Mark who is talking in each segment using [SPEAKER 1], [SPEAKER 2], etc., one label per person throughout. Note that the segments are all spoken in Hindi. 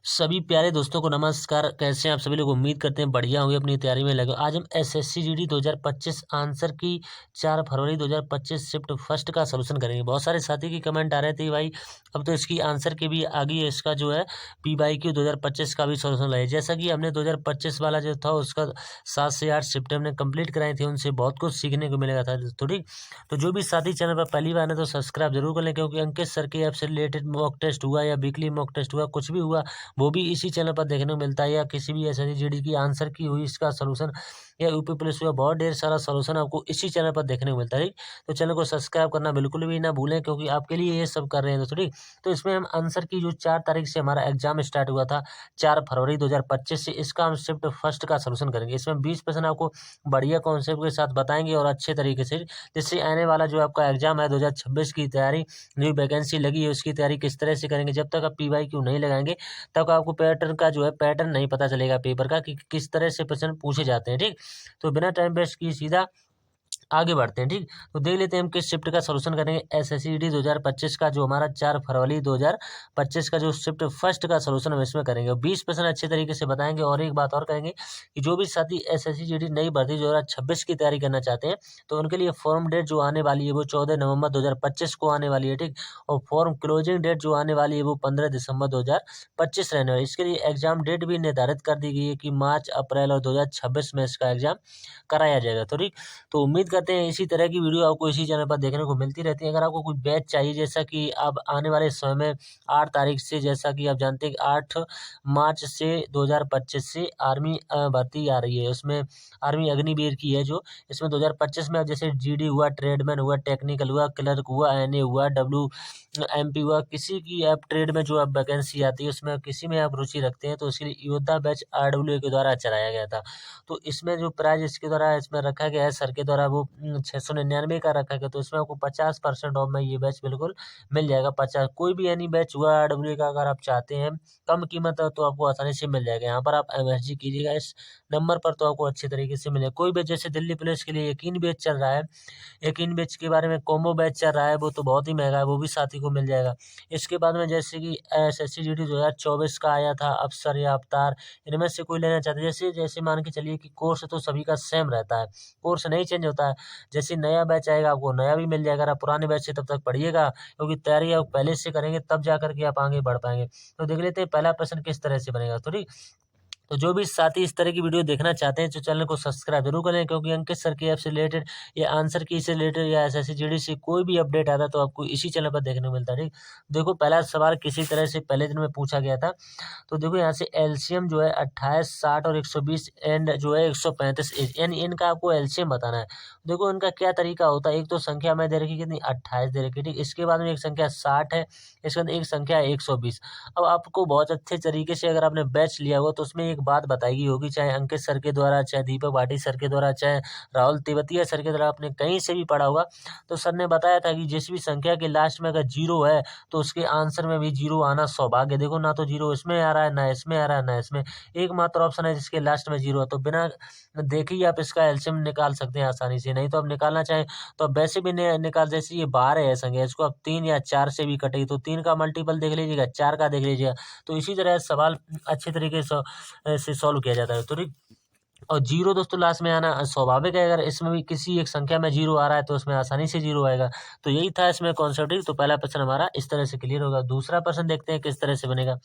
[SPEAKER 1] सभी प्यारे दोस्तों को नमस्कार। कैसे हैं आप सभी लोग? उम्मीद करते हैं बढ़िया हुई अपनी तैयारी में लगे। आज हम एसएससी जीडी 2025 आंसर की 4 फरवरी 2025 शिफ्ट फर्स्ट का सलूशन करेंगे। बहुत सारे साथी की कमेंट आ रहे थे भाई अब तो इसकी आंसर की भी आ गई है, इसका जो है PYQ 2025 का भी सलूशन लाए। जैसा कि हमने 2025 वाला जो था उसका 7 से 8 शिफ्ट हमने कंप्लीट कराई थी, उनसे बहुत कुछ सीखने को मिलेगा था। तो ठीक, तो जो भी साथी चैनल पर पहली बार है तो सब्सक्राइब जरूर कर लें, क्योंकि अंकित सर के ऐप से रिलेटेड मॉक टेस्ट हुआ या वीकली मॉक टेस्ट हुआ, कुछ भी हुआ वो भी इसी चैनल पर देखने को मिलता है, या किसी भी एसएससी जीडी की आंसर की हुई इसका सलूशन या यूपी पुलिस हुआ, बहुत ढेर सारा सलूशन आपको इसी चैनल पर देखने को मिलता है। ठीक, तो चैनल को सब्सक्राइब करना बिल्कुल भी ना भूलें, क्योंकि आपके लिए ये सब कर रहे हैं दोस्तों। ठीक, तो इसमें हम आंसर की जो 4 तारीख से हमारा एग्जाम स्टार्ट हुआ था 4 फरवरी 2025 से, इसका हम शिफ्ट फर्स्ट का सलूशन करेंगे। इसमें 20% आपको बढ़िया कॉन्सेप्ट के साथ बताएंगे और अच्छे तरीके से, जिससे आने वाला जो आपका एग्जाम है 2026 की तैयारी, न्यू वैकेंसी लगी है उसकी तैयारी किस तरह से करेंगे। जब तक आप PYQ नहीं लगाएंगे तब आपको पैटर्न का जो है पैटर्न नहीं पता चलेगा पेपर का, कि किस तरह से प्रश्न पूछे जाते हैं। ठीक, तो बिना टाइम वेस्ट किए सीधा आगे बढ़ते हैं। ठीक, तो देख लेते हैं हम किस शिफ्ट का सॉल्यूशन करेंगे। एसएससी जीडी 2025 का जो हमारा 4 फरवरी 2025 का जो शिफ्ट फर्स्ट का सॉल्यूशन हम इसमें करेंगे, 20% अच्छे तरीके से बताएंगे। और एक बात और करेंगे कि जो भी साथी एसएससी जीडी नई भर्ती 2026 की तैयारी करना चाहते हैं तो उनके लिए फॉर्म डेट जो आने वाली है वो 14 नवंबर 2025 को आने वाली है। ठीक, और फॉर्म क्लोजिंग डेट जो आने वाली है वो 15 दिसंबर 2025 रहने वाली है। इसके लिए एग्जाम डेट भी निर्धारित कर दी गई है कि मार्च, अप्रैल और 2026 में इसका एग्जाम कराया जाएगा। तो ठीक, तो उम्मीद करते हैं इसी तरह की वीडियो आपको इसी चैनल पर देखने को मिलती रहती है। अगर आपको कोई बैच चाहिए, जैसा कि अब आने वाले समय में 8 तारीख से, जैसा कि आप जानते हैं कि 8 मार्च से 2025 से आर्मी भर्ती आ रही है, उसमें आर्मी अग्निवीर की है जो, इसमें 2025 में अब जैसे जीडी हुआ, ट्रेडमैन हुआ, टेक्निकल हुआ, क्लर्क हुआ, एनए हुआ, WMP हुआ, किसी की आप ट्रेड में जो अब वैकेंसी आती है उसमें किसी में आप रुचि रखते हैं तो इसके लिए योद्धा बैच RWA के द्वारा चलाया गया था। तो इसमें जो प्राइज इसके द्वारा इसमें रखा गया है सर के द्वारा वो 699 का रखा गया। तो इसमें आपको 50% ऑफ में ये बैच बिल्कुल मिल जाएगा। 50 कोई भी एनी बैच हुआ RWA का अगर आप चाहते हैं कम कीमत है तो आपको आसानी से मिल जाएगा। यहाँ पर आप MSG कीजिएगा इस नंबर पर तो आपको अच्छे तरीके से मिलेगा। कोई भी जैसे दिल्ली पुलिस के लिए यकीन बैच चल रहा है, यकीन बैच के बारे में कॉम्बो बैच चल रहा है, वो तो बहुत ही महंगा है, वो भी साथी को मिल जाएगा। इसके बाद में जैसे कि एसएससी जीडी 2024 का आया था अफसर या अवतार, इनमें से कोई लेना चाहते हैं, जैसे जैसे मान के चलिए कि कोर्स तो सभी का सेम रहता है, कोर्स नहीं चेंज होता है। जैसे नया बैच आएगा आपको नया भी मिल जाएगा। अगर आप पुराने बैच से तब तक पढ़िएगा, क्योंकि तैयारी आप पहले से करेंगे तब जा करके आप आगे बढ़ पाएंगे। तो देख लेते हैं पहला प्रश्न किस तरह से बनेगा। तो ठीक, तो जो भी साथी इस तरह की वीडियो देखना चाहते हैं तो चैनल को सब्सक्राइब जरूर करें, क्योंकि अंकित सर की ऐप से रिलेटेड या आंसर की से रिलेटेड या एसएससी जीडी से कोई भी अपडेट आता है तो आपको इसी चैनल पर देखने को मिलता है। ठीक, देखो पहला सवाल किसी तरह से पहले दिन में पूछा गया था। तो देखो यहाँ से एलसीएम जो है 28, 60 और 120 एंड जो है 135 यानी इनका आपको एलसीएम बताना है। देखो इनका क्या तरीका होता है, एक तो संख्या में दे रखी कितनी 28 दे रखी, ठीक, इसके बाद में एक संख्या 60 है, इसके बाद एक संख्या 120। अब आपको बहुत अच्छे तरीके से अगर आपने बैच लिया हुआ तो उसमें एक बात बताई होगी, चाहे अंकित सर के द्वारा, चाहे दीपक भाटी सर के द्वारा, चाहे राहुल तेवतिया सर के द्वारा, आपने कहीं से भी पढ़ा होगा तो सर ने बताया था कि जिस भी संख्या के लास्ट में अगर 0 है तो उसके आंसर में भी 0 आना सौभाग्य। देखो ना तो 0 इसमें आ रहा है, ना इसमें आ रहा है, ना इसमें, एकमात्र ऑप्शन है जिसके लास्ट में 0 है। तो बिना देखे ही आप इसका एलसीएम निकाल सकते हैं आसानी से। नहीं तो आप निकालना चाहें तो आप वैसे भी निकाल, जैसे ये 12 है संख्या, इसको आप 3 या 4 से भी कटेगी तो 3 का मल्टीपल देख लीजिएगा, 4 का देख लीजिएगा। तो इसी तरह सवाल अच्छे तरीके से सॉल्व किया जाता है। तो ठीक, और 0 दोस्तों लास्ट में आना स्वाभाविक है। अगर इसमें भी किसी एक संख्या में 0 आ रहा है तो उसमें आसानी से 0 आएगा। तो यही था इसमें कॉन्सेप्ट। तो पहला प्रश्न हमारा इस तरह से क्लियर होगा। दूसरा प्रश्न देखते हैं किस तरह से बनेगा।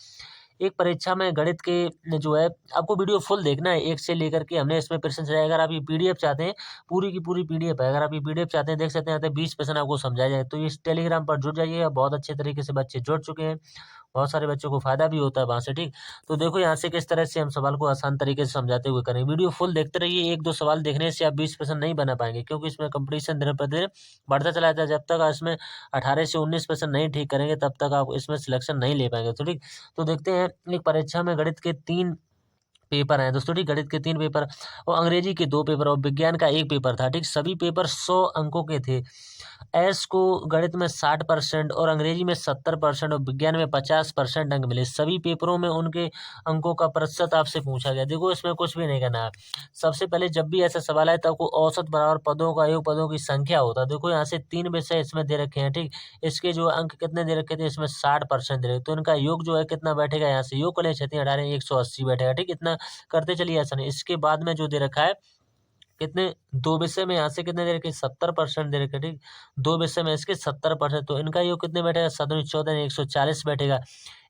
[SPEAKER 1] एक परीक्षा में गणित के जो है, आपको वीडियो फुल देखना है, एक से लेकर के हमने इसमें प्रश्न चलाया। अगर आप ये पीडीएफ चाहते हैं, पूरी की पूरी पीडीएफ है, अगर आप ये पीडीएफ चाहते हैं देख सकते हैं, 20% आपको समझाया जाए। तो इस टेलीग्राम पर जुड़ जाइए, बहुत अच्छे तरीके से बच्चे जुड़ चुके हैं, बहुत सारे बच्चों को फायदा भी होता है वहाँ से। ठीक, तो देखो यहाँ से किस तरह से हम सवाल को आसान तरीके से समझाते हुए करें। वीडियो फुल देखते रहिए, एक दो सवाल देखने से आप 20% नहीं बना पाएंगे, क्योंकि इसमें कंपटीशन दिन प्रतिदिन बढ़ता चला जाता है। जब तक इसमें 18 से 19% नहीं ठीक करेंगे तब तक आप इसमें सिलेक्शन नहीं ले पाएंगे। तो ठीक, तो देखते हैं एक परीक्षा में गणित के 3 पेपर हैं दोस्तों, ठीक। गणित के 3 पेपर और अंग्रेजी के 2 पेपर और विज्ञान का 1 पेपर था, ठीक। सभी पेपर 100 अंकों के थे। एस को गणित में 60% और अंग्रेजी में 70% और विज्ञान में 50% अंक मिले। सभी पेपरों में उनके अंकों का प्रतिशत आपसे पूछा गया। देखो इसमें कुछ भी नहीं करना है। सबसे पहले जब भी ऐसा सवाल आए तो आपको औसत बराबर पदों का योग पदों की संख्या होता है। देखो यहाँ से 3 विषय इसमें दे रखे हैं, ठीक। इसके जो अंक कितने दे रखे थे, इसमें 60% दे रखे, तो इनका योग जो है कितना बैठेगा, यहाँ से योग को ले 18 180 बैठेगा, ठीक। इतना करते चलिए आसान। इसके बाद में जो दे रखा है कितने, 2 विषय में यहाँ से कितने दे रखे, 70% दे रखे, ठीक। 2 विषय में इसके 70%, तो इनका योग कितने बैठेगा, 7 14 140 बैठेगा।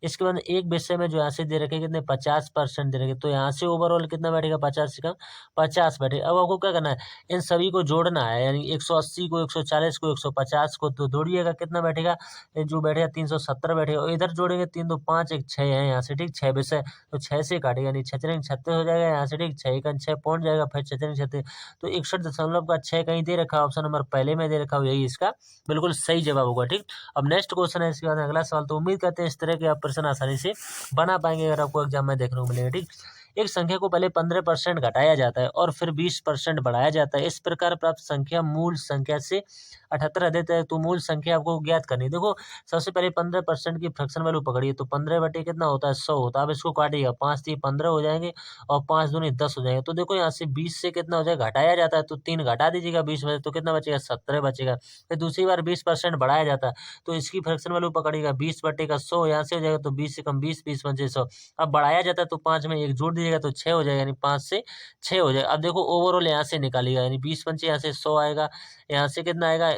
[SPEAKER 1] इसके बाद एक विषय में जो यहाँ से दे रखे कितने, 50% दे रखे, तो यहाँ से ओवरऑल कितना बैठेगा, 50 से कम 50 बैठेगा। अब आपको क्या करना है, इन सभी को जोड़ना है, यानी 180 को 140 को 150 को तो जोड़िएगा, कितना बैठेगा, ये जो बैठेगा 370 बैठेगा। और इधर जोड़ेंगे 3 2 5 1 6 है यहाँ से, ठीक। 6 विषय तो 6 से काटेगा, यानी 6 36 हो जाएगा यहाँ से, ठीक। 6 1 6 पहुंच जाएगा, फिर 6 36 तो 61.6 कहीं दे रखा है, ऑप्शन नंबर पहले में दे रखा हो, यही इसका बिल्कुल सही जवाब होगा, ठीक। अब नेक्स्ट क्वेश्चन है इसके बाद अगला सवाल। तो उम्मीद करते हैं इस तरह के आप प्रश्न आसानी से बना पाएंगे अगर आपको एग्जाम में देखने को मिलेगा, ठीक। एक संख्या को पहले 15% घटाया जाता है और फिर 20% बढ़ाया जाता है। इस प्रकार प्राप्त संख्या मूल संख्या से 78 अधिक है, तो मूल संख्या आपको ज्ञात करनी है। देखो सबसे पहले 15% की फ्रैक्शन वैल्यू पकड़िए, तो 15 बटे कितना होता है, 100 होता है। अब इसको काटिएगा, 5 3 15 हो जाएंगे और 5 दूनी 10 हो जाएंगे। तो देखो यहाँ से 20 से कितना हो जाएगा, घटाया जाता है, तो 3 घटा दीजिएगा 20 में, तो कितना बचेगा, 17 बचेगा। फिर दूसरी बार 20% बढ़ाया जाता है, तो इसकी फ्रैक्शन वैल्यू पकड़िएगा, 20 बटे का 100 यहाँ से हो जाएगा, तो 20 से कम 20, 20 पंचे 100। अब बढ़ाया जाता है तो 5 में 1 जोड़ दीजिएगा, तो 6 हो जाएगा, यानी 5 से 6 हो जाएगा। अब देखो ओवरऑल यहाँ से निकालिएगा, यानी 20 पंचे यहाँ से 100 आएगा, यहाँ से कितना आएगा,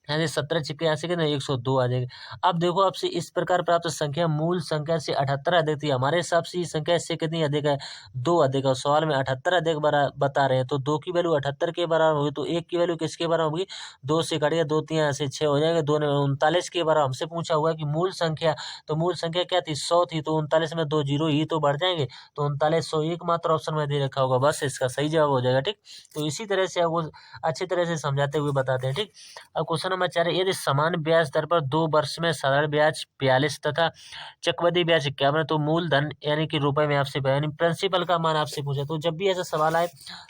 [SPEAKER 1] यहाँ से 17 छिक्के यहाँ से कितना 102 आ जाएगा। अब देखो आपसे इस प्रकार प्राप्त संख्या मूल संख्या से 78 अधिक थी। हमारे हिसाब से ये संख्या इससे कितनी अधिक है, 2 अधिक है। सवाल में 78 अधिक बता रहे हैं, तो 2 की वैल्यू 78 के बराबर होगी, तो 1 की वैल्यू किसके बराबर होगी, 2 से काटिएगा, 2 3 यहाँ से 6 हो जाएंगे, 2 39 के बराबर। हमसे पूछा हुआ कि मूल संख्या, तो मूल संख्या क्या थी, 100 थी, तो 39 में 2 जीरो ही तो बढ़ जाएंगे, तो 39 100 एकमात्र ऑप्शन में दे रखा होगा, बस इसका सही जवाब हो जाएगा, ठीक। तो इसी तरह से आपको अच्छी तरह से समझाते हुए बताते हैं, ठीक। अब क्वेश्चन नंबर 4 है, यदि समान ब्याज दर पर 2 वर्ष में साधारण ब्याज 42 तथा चक्रवृद्धि ब्याज 51 है, तो मूलधन यानी कि रुपए में आपसे यानी प्रिंसिपल का मान आपसे पूछा। तो जब भी ऐसा सवाल आए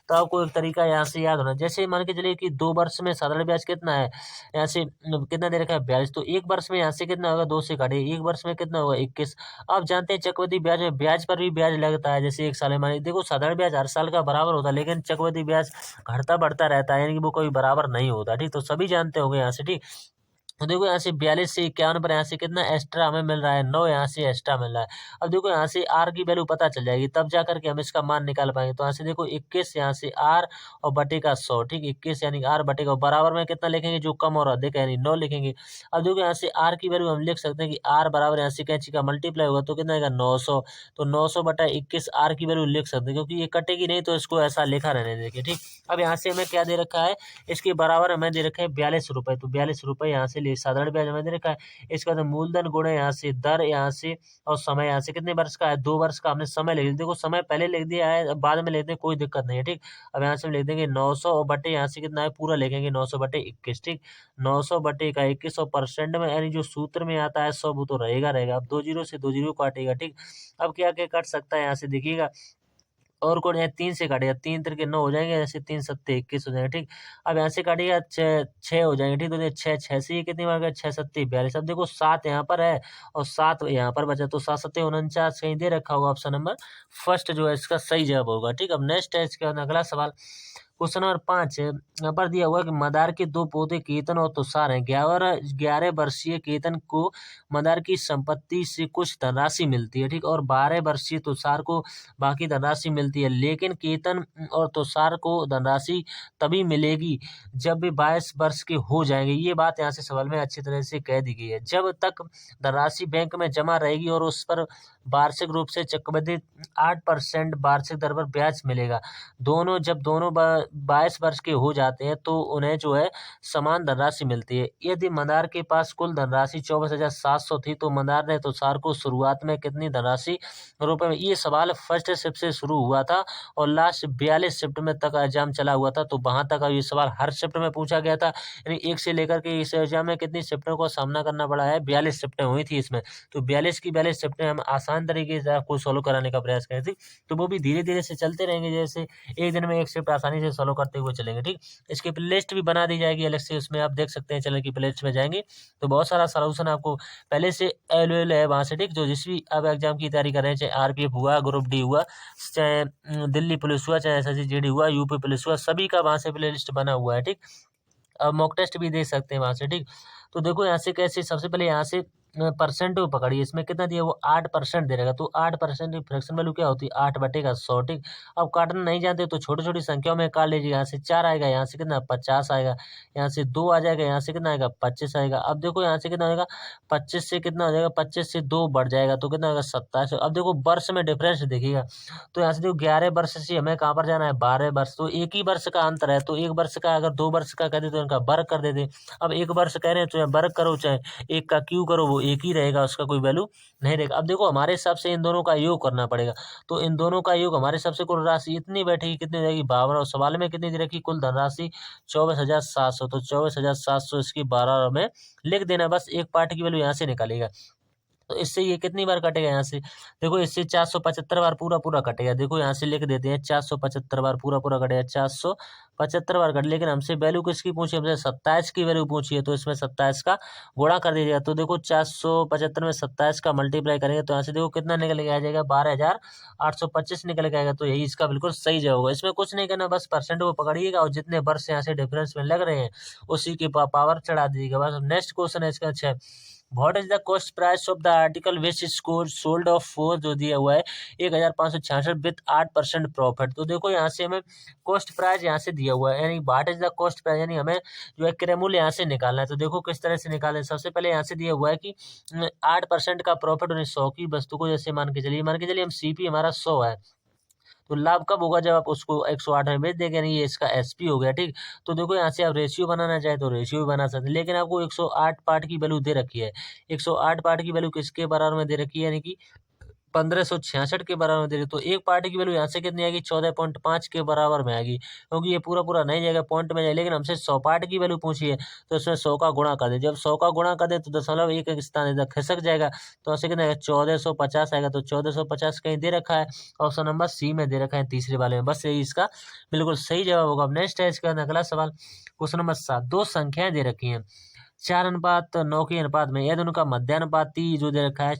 [SPEAKER 1] तो आपको एक तरीका यहाँ से याद होना, जैसे मान के चलिए कि 2 वर्ष में साधारण ब्याज कितना है, यहाँ से कितना दे रखा है 42, तो 1 वर्ष में यहाँ से कितना होगा, 2 से काटे, 1 वर्ष में कितना होगा 21। आप जानते हैं चक्रवृद्धि ब्याज में ब्याज पर भी ब्याज लगता है, जैसे 1 साल में मानिए, देखो साधारण ब्याज हर साल का बराबर होता है, लेकिन चक्रवृद्धि ब्याज घटता बढ़ता रहता है, यानी कि वो कोई बराबर नहीं होता, ठीक। तो सभी जानते होंगे यहाँ से, ठीक। तो देखो यहाँ से 42 से 51 पर यहाँ से कितना एक्स्ट्रा हमें मिल रहा है, 9 यहाँ से एक्स्ट्रा मिल रहा है। अब देखो यहाँ से आर की वैल्यू पता चल जाएगी, तब जा करके हम इसका मान निकाल पाएंगे। तो यहाँ से देखो 21 यहाँ से आर और बटे का 100, ठीक। 21 यानी आर बटे का, बराबर में कितना लिखेंगे, जो कम और अधिक है, यानी 9 लिखेंगे। अब देखो यहाँ से आर की वैल्यू हम लिख सकते हैं कि आर बराबर यहाँ से कैंची का मल्टीप्लाई होगा, तो कितना आएगा 900, तो 900 बटा 21 आर की वैल्यू लिख सकते हैं, क्योंकि ये कटेगी नहीं, तो इसको ऐसा लिखा रहने देंगे, ठीक। अब यहाँ से हमें क्या दे रखा है, इसके बराबर हमें दे रखा है 42 रुपये, तो 42 रुपये यहाँ से ले साधारण ब्याज हमें दे रखा है। इसके बाद मूलधन गुणे यहाँ से दर यहाँ से और समय यहाँ से कितने वर्ष का है, 2 वर्ष का। हमने समय लिख दिया, देखो समय पहले लिख दिया है, बाद में लिख दें कोई दिक्कत नहीं है, ठीक। अब यहाँ से हम लिख देंगे 900 और बटे यहाँ से कितना है, पूरा लिखेंगे 900 बटे 21, ठीक। 900 बटे का 21 और परसेंट में, यानी जो सूत्र में आता है 100 वो तो रहेगा। अब 2 जीरो से 2 जीरो काटेगा, ठीक। अब क्या क्या कट सकता है यहाँ से देखिएगा, और कोड यहाँ 3 से काटेगा, 3 तिरके 9 हो जाएंगे, ऐसे 3 सत्ते 21 हो जाएंगे, ठीक। अब यहाँ से काटेगा 6 हो जाएंगे, ठीक। तो ये 6 से ये कितनी बार गया, 6 सत्ते 42। अब देखो 7 यहाँ पर है और 7 यहाँ पर बचा, तो 7 सत्ते 49 कहीं दे रखा होगा, ऑप्शन नंबर फर्स्ट जो है इसका सही जवाब होगा, ठीक। अब नेक्स्ट है इसके बाद अगला सवाल, क्वेश्चन नंबर 5 है। यहाँ पर दिया हुआ कि मदार के 2 पोते केतन और तुषार हैं। 11 वर्षीय केतन को मदार की संपत्ति से कुछ धनराशि मिलती है, ठीक। और 12 वर्षीय तुषार को बाकी धनराशि मिलती है, लेकिन केतन और तुषार को धनराशि तभी मिलेगी जब वे 22 वर्ष के हो जाएंगे। ये बात यहाँ से सवाल में अच्छी तरह से कह दी गई है। जब तक धनराशि बैंक में जमा रहेगी और उस पर वार्षिक रूप से चक्रवृद्धि 8% वार्षिक दर पर ब्याज मिलेगा, दोनों 22 वर्ष के हो जाते हैं तो उन्हें जो है समान धनराशि मिलती है। यदि मंदार के पास कुल धनराशि 24,700 थी तो मंदार ने तुषार को शुरुआत में कितनी धनराशि रुपए में, ये सवाल फर्स्ट शिफ्ट से शुरू हुआ था और लास्ट 42 शिफ्ट में तक एग्जाम चला हुआ था। तो वहां तक ये सवाल हर शिफ्ट में पूछा गया था, यानी एक से लेकर के इस एग्जाम में कितनी शिफ्टों को सामना करना पड़ा है, 42 शिफ्टें हुई थी इसमें। तो 42 की 42 शिफ्टें हम आसान तरीके से आपको सोल्व कराने का प्रयास करें, ठीक। तो वो भी धीरे धीरे से चलते रहेंगे, जैसे एक दिन में एक शिफ्ट आसानी से सोल्व करते हुए चलेंगे, ठीक। इसकी प्ले लिस्ट भी बना दी जाएगी अलग से, उसमें आप देख सकते हैं, चैनल की प्ले लिस्ट में जाएंगे तो बहुत सारा सोल्यूशन आपको पहले से अवेलेबल है वहाँ से, ठीक। जो जिस भी आप एग्जाम की तैयारी कर रहे हैं, चाहे आरपीएफ हुआ, ग्रुप डी हुआ, चाहे दिल्ली पुलिस हुआ, चाहे एसएससी जीडी हुआ, यूपी पुलिस हुआ, सभी का वहाँ से प्ले लिस्ट बना हुआ है, ठीक। अब मॉक टेस्ट भी दे सकते हैं वहाँ से, ठीक। तो देखो यहाँ से कैसे, सबसे पहले यहाँ से परसेंट को पकड़िए, इसमें कितना दिया, वो 8% दे रहेगा। तो 8% की फ्रैक्शन वैल्यू क्या होती है, 8/100, ठीक। अब काटना नहीं जानते तो छोटी छोटी संख्याओं में काट लीजिए। यहाँ से 4 आएगा, यहाँ से कितना 50 आएगा, यहाँ से 2 आ जाएगा, यहाँ से कितना आएगा 25 आएगा। अब देखो यहाँ से कितना आएगा 25 से कितना हो जाएगा, 25 से 2 बढ़ जाएगा तो कितना आएगा 27। अब देखो वर्ष में डिफरेंस देखिएगा, तो यहाँ से देखो 11 वर्ष से हमें कहाँ पर जाना है, 12 वर्ष। तो एक ही वर्ष का अंतर है, तो एक वर्ष का अगर 2 वर्ष का कहते तो इनका वर्ग कर देते। अब एक वर्ष कह रहे हैं तो वर्ग करो, चाहे एक का क्यू करो, वो एक ही रहेगा, उसका कोई वैल्यू नहीं रहेगा। अब देखो हमारे हिसाब से इन दोनों का योग करना पड़ेगा, तो इन दोनों का योग हमारे हिसाब से कुल राशि इतनी बैठेगी, कितनी हो जाएगी 52। और सवाल में कितनी दे रखी, कुल धनराशि 24,700, तो 24,700 इसकी 12 में लिख देना, बस एक पार्ट की वैल्यू यहाँ से निकालेगा। तो इससे ये कितनी बार कटेगा, यहाँ से देखो इससे 475 बार पूरा पूरा कटेगा। देखो यहाँ से लिख देते हैं 475 बार पूरा पूरा कटेगा, 475 बार कट। लेकिन हमसे वैल्यू किसकी पूछी, हमसे 27 की वैल्यू पूछी है, तो इसमें 27 का गुणा कर दीजिएगा। तो देखो 475 में 27 का मल्टीप्लाई करेंगे तो यहाँ से देखो कितना निकल के आ जाएगा, 12,825 निकल के आएगा। तो यही इसका बिल्कुल सही जवाब होगा। इसमें कुछ नहीं करना, बस परसेंट को पकड़िएगा और जितने वर्ष यहाँ से डिफरेंस में लग रहे हैं उसी की पावर चढ़ा दीजिएगा बस। नेक्स्ट क्वेश्चन है इसका, अच्छा what is the cost price of the article which score sold off four, जो दिया हुआ है 1,566 विथ 8% प्रॉफिट। तो देखो यहाँ से हमें कॉस्ट प्राइस यहाँ से दिया हुआ है, यानी what is the cost price, यानी हमें जो है क्रय मूल्य यहाँ से निकालना है। तो देखो किस तरह से निकालें, सबसे पहले यहाँ से दिया हुआ है कि 8% का प्रॉफिट, उन्हें 100 की वस्तु को, जैसे मान के चलिए हम सीपी हमारा 100 है, तो लाभ कब होगा, जब आप उसको 108 में बेच देंगे, यानी ये इसका एसपी हो गया, ठीक। तो देखो यहाँ से आप रेशियो बनाना चाहे तो रेशियो भी बना सकते हैं, लेकिन आपको 108 पार्ट की वैल्यू दे रखी है। 108 पार्ट की वैल्यू किसके बराबर में दे रखी है, यानी कि 1566 के बराबर में दे रही। तो एक पार्टी की वैल्यू यहाँ से कितनी आएगी, 14.5 के बराबर में आएगी, क्योंकि ये पूरा पूरा नहीं जाएगा, पॉइंट में जाएगा। लेकिन हमसे 100 पार्ट की वैल्यू पूछी है, तो इसमें 100 का गुणा कर दे। जब 100 का गुणा कर दे तो दशमलव एक एक स्थान इधर खिसक जाएगा, तो ऐसे कितना आएगा 1450 आएगा। तो 1450 कहीं दे रखा है, ऑप्शन नंबर सी में दे रखा है तीसरे वाले में, बस यही इसका बिल्कुल सही जवाब होगा। अब नेक्स्ट है इसका अगला सवाल, क्वेश्चन नंबर 7। दो संख्याएं दे रखी हैं 4:9 के अनुपात में, यदि उनका मध्यानुपाती जो दे रखा है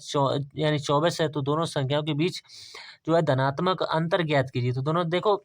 [SPEAKER 1] यानी 24 है, तो दोनों संख्याओं के बीच जो है धनात्मक अंतर ज्ञात कीजिए। तो दोनों देखो,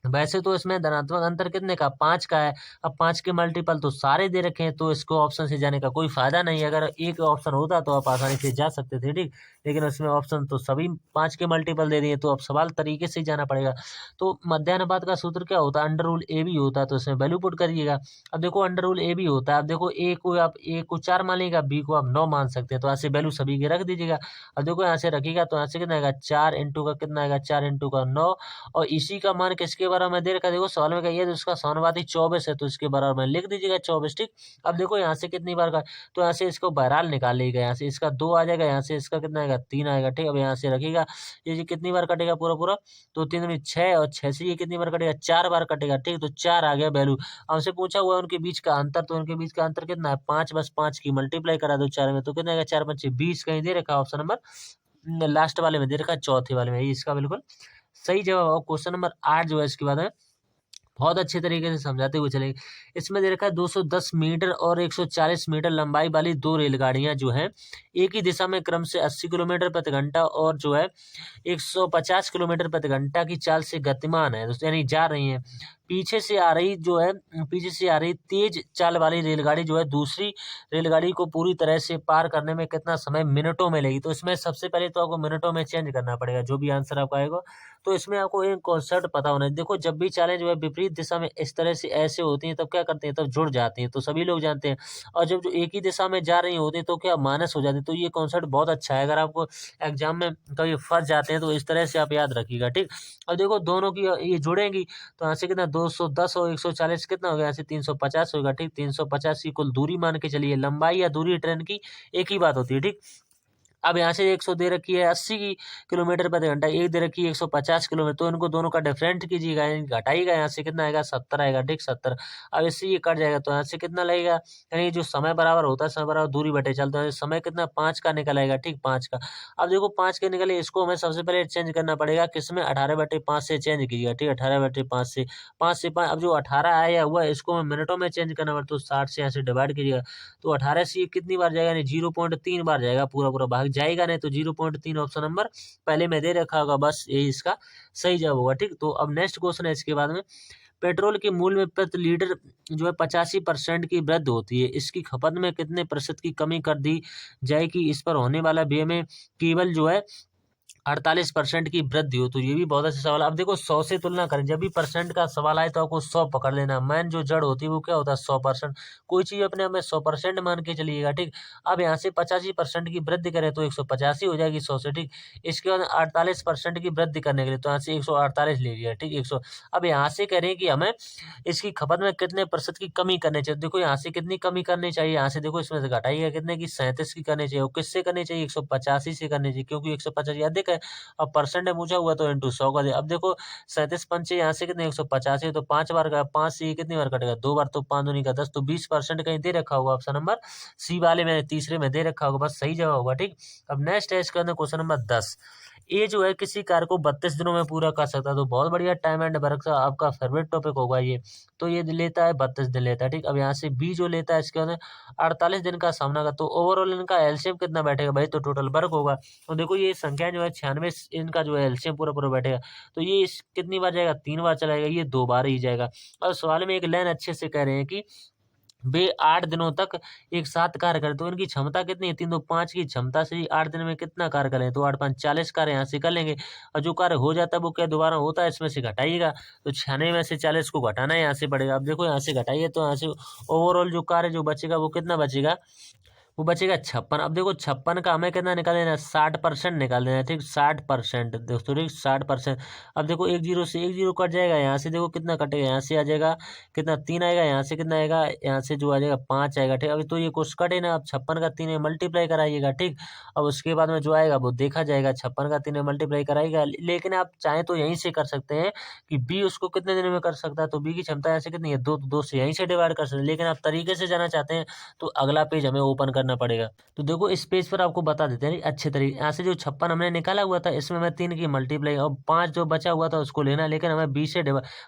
[SPEAKER 1] वैसे तो इसमें धनात्मक अंतर कितने का, 5 का है। अब 5 के मल्टीपल तो सारे दे रखे हैं, तो इसको ऑप्शन से जाने का कोई फायदा नहीं है। अगर एक ऑप्शन होता तो आप आसानी से जा सकते थे, ठीक। लेकिन उसमें ऑप्शन तो सभी 5 के मल्टीपल दे दिए, तो अब सवाल तरीके से ही जाना पड़ेगा। तो मध्यानुपात का सूत्र क्या होता है, अंडर रूल ए भी होता है, तो इसमें वैल्यू पुट करिएगा। अब देखो अंडर रूल ए भी होता है, अब देखो ए को आप 4 मान लीजिएगा, बी को आप 9 मान सकते हैं, तो ऐसे वैल्यू सभी के रख दीजिएगा। अब देखो यहाँ से रखिएगा तो यहाँ से कितना आएगा, 4 इंटू का कितना आएगा, 4 इंटू का 9, और इसी का मान किसके बराबर में दे रखा है, देखो सवाल में कहिए तो उसका समानुपाती 24 है, तो इसके बराबर में लिख दीजिएगा 24, ठीक। अब देखो यहाँ से कितनी बार का, तो यहाँ से इसको बहरहाल निकाल लीजिएगा, यहाँ से इसका 2 आ जाएगा, यहाँ से इसका कितना आएगा 3 आएगा, ठीक। अब यहाँ से रखिएगा, ये जी कितनी बार कटेगा पूरा पूरा, तो 3 दूनी 6, और 6 से ये कितनी बार कटेगा, 4 बार कटेगा, ठीक। तो 4 आ गया वैल्यू। हमसे पूछा हुआ है उनके बीच का अंतर, तो उनके बीच का अंतर कितना है 5, बस 5 की मल्टीप्लाई करा दो 4 में, तो कितना आएगा 4 5 20 कहीं दे रखा है, ऑप्शन नंबर लास्ट वाले में दे रखा है, चौथे वाले में, ये इसका बिल्कुल सही जवाब। और क्वेश्चन नंबर 8 जो है इसके बाद है, बहुत अच्छे तरीके से समझाते हुए चलेंगे। इसमें दे रखा है 210 मीटर और 140 मीटर लंबाई वाली दो रेलगाड़ियां जो हैं एक ही दिशा में क्रम से 80 किलोमीटर प्रति घंटा और जो है 150 किलोमीटर प्रति घंटा की चाल से गतिमान है, यानी जा रही हैं। पीछे से आ रही तेज चाल वाली रेलगाड़ी जो है दूसरी रेलगाड़ी को पूरी तरह से पार करने में कितना समय मिनटों में लेगी। तो इसमें सबसे पहले तो आपको मिनटों में चेंज करना पड़ेगा, जो भी आंसर आपका आएगा। तो इसमें आपको एक कॉन्सेप्ट पता होना है। देखो जब भी चालें जो है विपरीत दिशा में इस तरह से ऐसे होती हैं, तब क्या करते हैं, तब जुड़ जाती हैं, तो सभी लोग जानते हैं। और जब जो एक ही दिशा में जा रही होती हैं तो क्या माइनस हो जाती है। तो ये कॉन्सेप्ट बहुत अच्छा है, अगर आपको एग्जाम में कभी फंस जाते हैं तो इस तरह से आप याद रखिएगा, ठीक। और देखो दोनों की ये जुड़ेंगी, तो यहाँ से कितना 210 और 140 कितना हो गया, यहाँ से 350 होगा। ठीक, 350 की कुल दूरी मान के चलिए। लंबाई या दूरी ट्रेन की एक ही बात होती है। ठीक, अब यहाँ से 100 दे रखी है 80 की किलोमीटर प्रति घंटा, एक दे रखी है 150 किलोमीटर, तो इनको दोनों का डिफरेंट कीजिएगा, यानी घटाइएगा। यहाँ से कितना आएगा, 70 आएगा। ठीक, 70। अब इससे ये कट जाएगा तो यहाँ से कितना लगेगा, यानी जो समय बराबर होता है, समय बराबर दूरी बटे चलते हैं, समय कितना 5 का निकल आएगा। ठीक, 5 का। अब देखो 5 के निकले, इसको हमें सबसे पहले चेंज करना पड़ेगा किसमें, 18/5 से चेंज कीजिएगा। ठीक, 18/5 से 5 अब जो 18 आया हुआ है इसको हमें मिनटों में चेंज करना पड़ता है, तो 60 से यहाँ से डिवाइड कीजिएगा। तो 18 से ये कितनी बार जाएगा, यानी 0.3 बार जाएगा, पूरा पूरा भाग जाएगा नहीं, तो 0.3 ऑप्शन नंबर पहले में दे रखा होगा, बस यही इसका सही जवाब होगा। ठीक, तो अब नेक्स्ट क्वेश्चन है इसके बाद में, पेट्रोल के मूल्य में प्रति लीटर जो है 85% की वृद्धि होती है, इसकी खपत में कितने प्रतिशत की कमी कर दी जाएगी, इस पर होने वाला व्यय में केवल जो है 48% की वृद्धि हो। तो ये भी बहुत अच्छा सवाल है। अब देखो 100 से तुलना करें, जब भी परसेंट का सवाल आए तो आपको 100 पकड़ लेना। मैन जो जड़ होती है वो क्या होता है, 100%। कोई चीज़ अपने आप में 100% मान के चलिएगा। ठीक, अब यहाँ से 85% की वृद्धि करें तो 185 हो जाएगी 100 से। ठीक, इसके बाद 48% की वृद्धि करने के लिए तो यहाँ से 148 ले लिया। ठीक, 100। अब यहाँ से कह रहे हैं कि हमें इसकी खपत में कितने प्रतिशत की कमी करनी चाहिए। देखो यहाँ से कितनी कमी करनी चाहिए, यहाँ से देखो इसमें से घटाइएगा कितने की, 37 की करनी चाहिए। और किससे करनी चाहिए, 185 से करनी चाहिए, क्योंकि 185 अधिक है। अब परसेंट में पूछा हुआ तो इंटू 100 का दे। अब देखो 37 पंचे यहाँ से कितने, 185, तो 5 बार का, 5 से ये कितनी बार कटेगा, 2 बार, तो 5 दूनी का 10, तो 20% कहीं दे रखा होगा। ऑप्शन नंबर सी वाले में तीसरे में दे रखा होगा, बस सही जवाब होगा। ठीक, अब नेक्स्ट है इसके अंदर क्वेश्चन नंबर 10। ये जो है किसी कार्य को 32 दिनों में पूरा कर सकता है, तो बहुत बढ़िया टाइम एंड वर्क का आपका फेवरेट टॉपिक होगा ये। तो ये लेता है 32 दिन लेता है। ठीक, अब यहाँ से बी जो लेता है इसके अंदर 48 दिन का सामना का, तो ओवरऑल इनका एलसीएम कितना बैठेगा भाई, तो टोटल वर्क होगा। तो देखो ये संख्या जो है 96, इनका जो है एलसीएम पूरा पूरा बैठेगा, तो ये कितनी बार जाएगा, 3 बार चलाएगा, ये 2 बार ही जाएगा। और सवाल में एक लाइन अच्छे से कह रहे हैं कि वे 8 दिनों तक एक साथ कार्य करें, तो इनकी क्षमता कितनी है, 3 2 5 की क्षमता से ही 8 दिन में कितना कार्य करें, तो 8 5 40 कार्य यहाँ से कर लेंगे। और जो कार्य हो जाता है वो क्या दोबारा होता है, इसमें से घटाइएगा, तो 96 में से 40 को घटाना है, यहाँ से पड़ेगा। अब देखो यहाँ से घटाइए तो यहाँ से ओवरऑल जो कार्य जो बचेगा वो कितना बचेगा, वो बचेगा 56। अब देखो 56 का हमें कितना निकाल देना है, 60% निकाल देना है। ठीक, 60% दोस्तों, ठीक 60%। अब देखो एक जीरो से एक जीरो कट जाएगा, यहाँ से देखो कितना कटेगा, यहाँ से आ जाएगा कितना, 3 आएगा, यहाँ से कितना आएगा, यहाँ से जो आ जाएगा 5 आएगा। ठीक, अभी तो ये कुछ कटे ना, अब 56 का 3 में मल्टीप्लाई कराइएगा। ठीक, अब उसके बाद में जो आएगा वो देखा जाएगा, 56 का 3 में मल्टीप्लाई कराइएगा। लेकिन आप चाहें तो यहीं से कर सकते हैं कि बी उसको कितने दिन में कर सकता है, तो बी की क्षमता यहाँ से कितनी है, 2, तो 2 से यहीं से डिवाइड कर सकते हैं। लेकिन आप तरीके से जाना चाहते हैं तो अगला पेज हमें ओपन करना पड़ेगा। तो देखो इस पेज पर आपको बता देते हैं अच्छे तरीके, यहाँ से जो 56 हमने निकाला हुआ था इसमें हमें 3 की मल्टीप्लाई, और 5 जो बचा हुआ था उसको लेना, लेकिन हमें बी से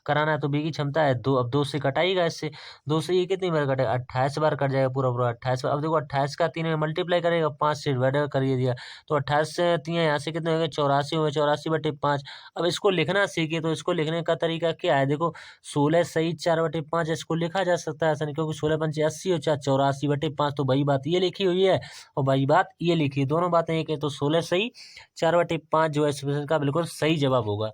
[SPEAKER 1] कराना है, तो बी की क्षमता है 2। अब 2 से कटाइएगा, इससे 2 से ये कितनी बार कटेगा, 28 बार कट जाएगा, पूरा पूरा 28 बार। अब देखो 28 का 3 में मल्टीप्लाई करेगा, 5 से डिवाइड करिए दिया, तो 28 से 3 यहाँ से कितने हो गए, 84 हुए, 84/5। अब इसको लिखना सीखिए, तो इसको लिखने का तरीका क्या है, देखो 16 सही 4/5 इसको लिखा जा सकता है आसानी, क्योंकि 16 पंचे 80 और 84/5, तो वही बात ये लिखी हुई है और वही बात ये लिखी है, दोनों बातें एक है। तो 16 सही 4/5 जो है इस प्रश्न का बिल्कुल सही जवाब होगा।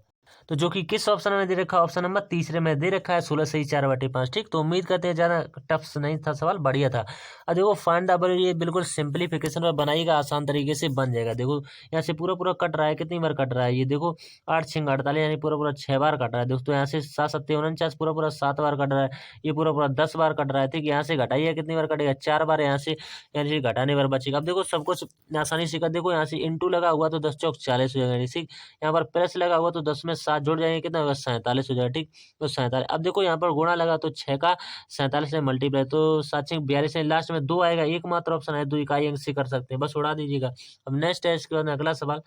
[SPEAKER 1] तो जो कि किस ऑप्शन में दे रखा है, ऑप्शन नंबर तीसरे में दे रखा है, 16 सही 4/5। ठीक, तो उम्मीद करते हैं ज़्यादा टफ नहीं था सवाल, बढ़िया था। अब देखो फाइंड द वैल्यू, ये बिल्कुल सिंप्लीफिकेशन में बनाइएगा, आसान तरीके से बन जाएगा। देखो यहाँ से पूरा पूरा कट रहा है, कितनी बार कट रहा है, ये देखो 8 6 48, यानी पूरा पूरा 6 बार कट रहा है दोस्तों। यहाँ से 7 7 49, पूरा पूरा 7 बार कट रहा है, ये पूरा पूरा 10 बार कट रहा है। ठीक, यहाँ से घटाइए कितनी बार कटेगा, 4 बार, यहाँ से यानी से घटाने बार बचेगा। अब देखो सब कुछ आसानी से कर, देखो यहाँ से इंटू लगा हुआ तो 10 चौक 40 हो जाएगा। ठीक, यहाँ पर प्लस लगा हुआ तो 10 में 7 जुड़ जाएंगे, कितना होगा 47 हो जाएगा। ठीक, तो 47। अब देखो यहाँ पर गुणा लगा तो 6 का 47 से मल्टीप्लाई, तो 7 6 42 है, लास्ट में 2 आएगा, एकमात्र ऑप्शन है 2 इकाई अंक से कर सकते हैं, बस उड़ा दीजिएगा। अब नेक्स्ट है इसके बाद अगला सवाल,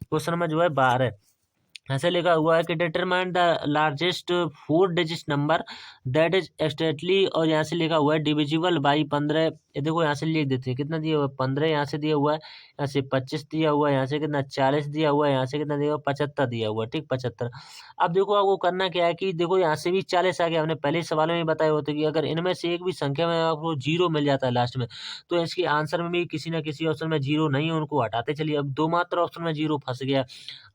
[SPEAKER 1] क्वेश्चन नंबर जो है 12 ऐसे लिखा हुआ है कि determine the largest 4 digit number that is exactly, और यहाँ से लिखा हुआ है डिविजिबल बाई 15। ये देखो यहाँ से लिख देते हैं, कितना दिया हुआ है 15, यहाँ से दिया हुआ है, यहाँ से 25 दिया हुआ है, यहाँ से कितना 40 दिया हुआ है, यहाँ से कितना दिया हुआ है 75 दिया हुआ है। ठीक, 75। अब देखो आपको करना क्या है कि देखो यहाँ से भी 40 आ गया, हमने पहले सवाल में ही बताया होता है कि अगर इनमें से एक भी संख्या में आपको 0 मिल जाता है लास्ट में, तो इसके आंसर में भी किसी ना किसी ऑप्शन में 0 नहीं है, उनको हटाते चलिए। अब 2 मात्र ऑप्शन में 0 फंस गया।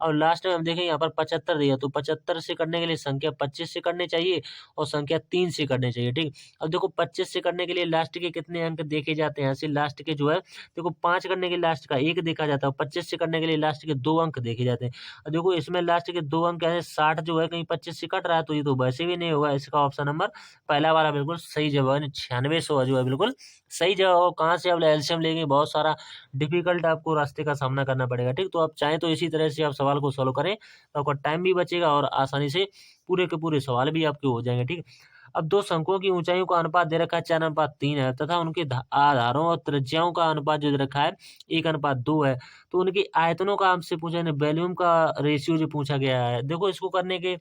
[SPEAKER 1] और लास्ट में हम देखें यहाँ पर 75 दिया, तो 75 से करने के लिए संख्या 25 से करनी चाहिए और संख्या 3 से करनी चाहिए। ठीक, अब देखो 25 से करने के लिए लास्ट के कितने अंक देखे जाते हैं यहाँ से लास्ट के जो है देखो 5 करने के लास्ट का 1 देखा जाता है, 25 से करने के लिए लास्ट के 2 अंक देखे जाते हैं। देखो इसमें लास्ट के 2 अंक क्या है 60 जो है कहीं 25 से कट रहा है तो ये तो वैसे भी नहीं होगा। इसका ऑप्शन नंबर पहला वाला बिल्कुल सही जवाब है, 9600 जो है बिल्कुल सही जवाब। और कहाँ से आप एल्शियम लेंगे, बहुत सारा डिफिकल्ट आपको रास्ते का सामना करना पड़ेगा, ठीक। तो आप चाहें तो इसी तरह से आप सवाल को सॉल्व करें तो आपका टाइम भी बचेगा और आसानी से पूरे के पूरे सवाल भी आपके हो जाएंगे, ठीक। अब दो शंकुओं की ऊंचाइयों का अनुपात दे रखा है 4:3 है तथा उनके आधारों और त्रिज्याओं का अनुपात जो दे रखा है 1:2 है। तो उनकी आयतनों का आपसे पूछा है, वॉल्यूम का रेशियो जो पूछा गया है। देखो इसको करने के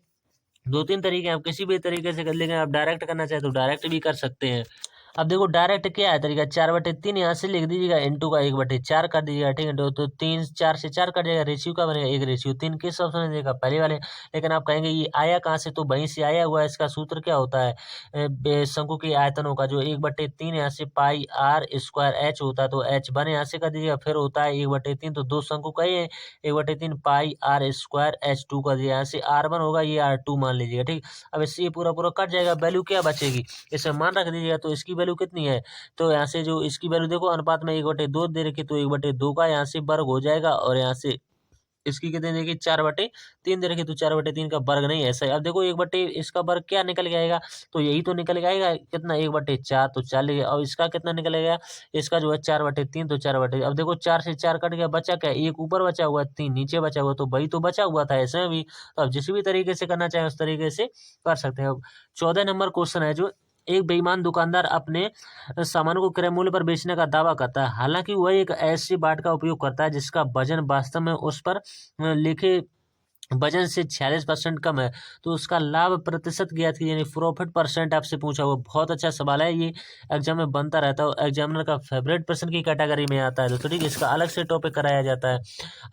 [SPEAKER 1] 2-3 तरीके हैं, आप किसी भी तरीके से कर लेंगे। आप डायरेक्ट करना चाहे तो डायरेक्ट भी कर सकते हैं। अब देखो डायरेक्ट क्या है तरीका, 4/3 यहाँ से लिख दीजिएगा, इंटू का 1/4 कर दीजिएगा, ठीक है। तो 3 4 से 4 कट जाएगा, रेशियो का बनेगा 1:3। किस ऑप्शन में देगा, पहले वाले। लेकिन आप कहेंगे ये आया कहाँ से, तो वहीं से आया हुआ है। इसका सूत्र क्या होता है, शंकु के आयतनों का जो 1/3 यहाँ से पाई आर स्क्वायर एच होता है, तो एच बने यहाँ से कर दीजिएगा, फिर होता है 1/3। तो दो शंकु कहे हैं 1/3 पाई आर स्क्वायर एच 2 कर दिया, यहाँ से R1 होगा, ये R2 मान लीजिएगा, ठीक। अब इससे ये पूरा पूरा कट जाएगा, वैल्यू क्या बचेगी, इसे मान रख दीजिएगा। तो इसकी वैल्यू कितनी है, तो यहाँ से जो इसकी वैल्यू देखो अनुपात में 1/2 दे रखी, तो 1/2 का यहाँ से वर्ग हो जाएगा। और यहाँ से इसकी कितनी देखिए 4/3 दे रखी, तो 4/3 का वर्ग नहीं ऐसा है। अब देखो 1/, इसका वर्ग क्या निकल के आएगा, तो यही तो निकल के आएगा कितना 1/4, तो 4 लिखे। और इसका कितना निकलेगा, इसका जो है 4/3, तो 4/, अब देखो 4 से 4 कट गया, बचा क्या, एक ऊपर बचा हुआ, 3 नीचे बचा हुआ, तो वही तो बचा हुआ था ऐसे में भी। तो अब जिस भी तरीके से करना चाहे उस तरीके से कर सकते हैं। अब 14 नंबर क्वेश्चन है, जो एक बेईमान दुकानदार अपने सामान को क्रय मूल्य पर बेचने का दावा करता है, हालांकि वह एक ऐसी बाट का उपयोग करता है जिसका वजन वास्तव में उस पर लिखे वजन से 46% कम है, तो उसका लाभ प्रतिशत ज्ञात कीजिए, यानी प्रॉफिट परसेंट आपसे पूछा हुआ। बहुत अच्छा सवाल है, ये एग्जाम में बनता रहता है, एग्जामिनर का फेवरेट प्रश्न की कैटेगरी में आता है दोस्तों, ठीक है। इसका अलग से टॉपिक कराया जाता है।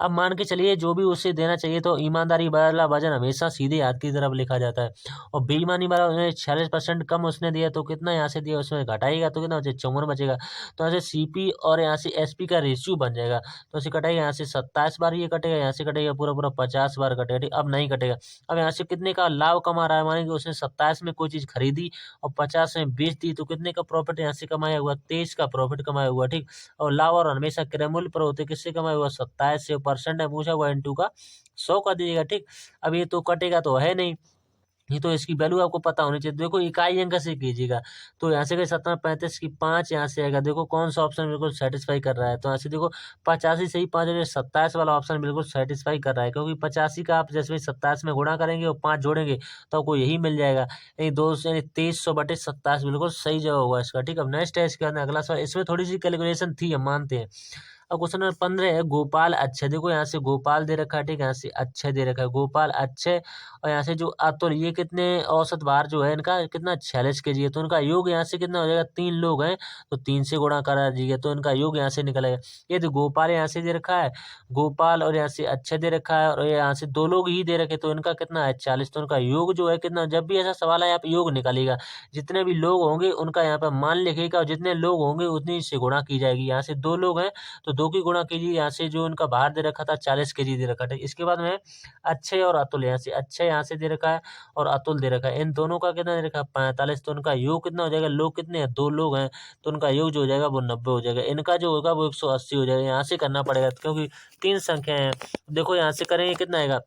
[SPEAKER 1] अब मान के चलिए जो भी उसे देना चाहिए, तो ईमानदारी वाला वजन हमेशा सीधे हाथ की तरफ लिखा जाता है, और बेईमानी वाला 46% कम उसने दिया, तो कितना यहाँ से दिया उसमें घटाएगा, तो कितना 54 बचेगा। तो यहाँ से CP और यहाँ से SP का रेशियो बन जाएगा, तो इसे कटेगा यहाँ से 27 बार, ये कटेगा यहाँ से कटेगा पूरा पूरा 50 बार कटेगा, ठीक। अब नहीं कटेगा। अब यहाँ से कितने का लाभ कमा रहा है, माने कि उसने 27 में कोई चीज खरीदी और 50 में बेच दी, तो कितने का प्रॉफिट यहाँ से कमाया हुआ, 23 का प्रॉफिट कमाया हुआ, ठीक। और लाभ और हमेशा क्रय मूल्य पर होते, किससे कमाया हुआ, 27 से, परसेंट है पूछा हुआ, इंटू का 100 कर दीजिएगा, ठीक। अब ये तो कटेगा तो है नहीं, ये तो इसकी वैल्यू आपको पता होनी चाहिए। देखो इकाई अंक से कीजिएगा, तो यहाँ से गए 7/35 की 5 यहाँ से आएगा। देखो कौन सा ऑप्शन बिल्कुल सेटिस्फाई कर रहा है, तो यहाँ से देखो 85 से ही 5 27 वाला ऑप्शन बिल्कुल सेटिस्फाई कर रहा है, क्योंकि 85 का आप जैसे 27 में गुणा करेंगे और 5 जोड़ेंगे तो आपको यही मिल जाएगा, यानी 2 यानी 2300/27 बिल्कुल सही जवाब होगा इसका, ठीक। अब नेक्स्ट है इसके अंदर अगला सवाल, इसमें थोड़ी सी कैलकुलेशन थी, हम मानते हैं। अब क्वेश्चन नंबर 15 है, गोपाल अक्षय, देखो यहाँ से गोपाल दे रखा है, ठीक है, यहाँ से अक्षय दे रखा है, गोपाल अक्षय, और यहाँ से जो अतुल, ये कितने औसत भार जो है इनका कितना 46 kg है, तो इनका योग यहाँ से कितना हो जाएगा, 3 लोग हैं तो 3 से गुणा करा दीजिए, तो इनका योग यहाँ से निकलेगा। ये तो गोपाल यहाँ से दे रखा है, गोपाल, और यहाँ से अक्षय दे रखा है, और यहाँ से 2 लोग ही दे रखे, तो इनका कितना है 40, तो इनका योग जो है कितना, जब भी ऐसा सवाल है आप योग निकालिएगा, जितने भी लोग होंगे उनका यहाँ पर मान लिखिएगा, और जितने लोग होंगे उतनी से गुणा की जाएगी। यहाँ से 2 लोग हैं तो 2 की गुणा कीजिए, यहाँ से जो इनका भार दे रखा था 40 kg दे रखा था। इसके बाद में अक्षय और अतुल, यहाँ से अक्षय यहाँ से दे रखा है और अतुल दे रखा है, इन दोनों का कितना दे रखा है 45, तो उनका योग कितना हो जाएगा, लोग कितने हैं 2 लोग हैं, तो उनका योग जो हो जाएगा वो 90 हो जाएगा। इनका जो होगा वो 180 हो जाएगा, यहाँ से करना पड़ेगा क्योंकि 3 संख्या है। देखो यहाँ से करेंगे कितना आएगा,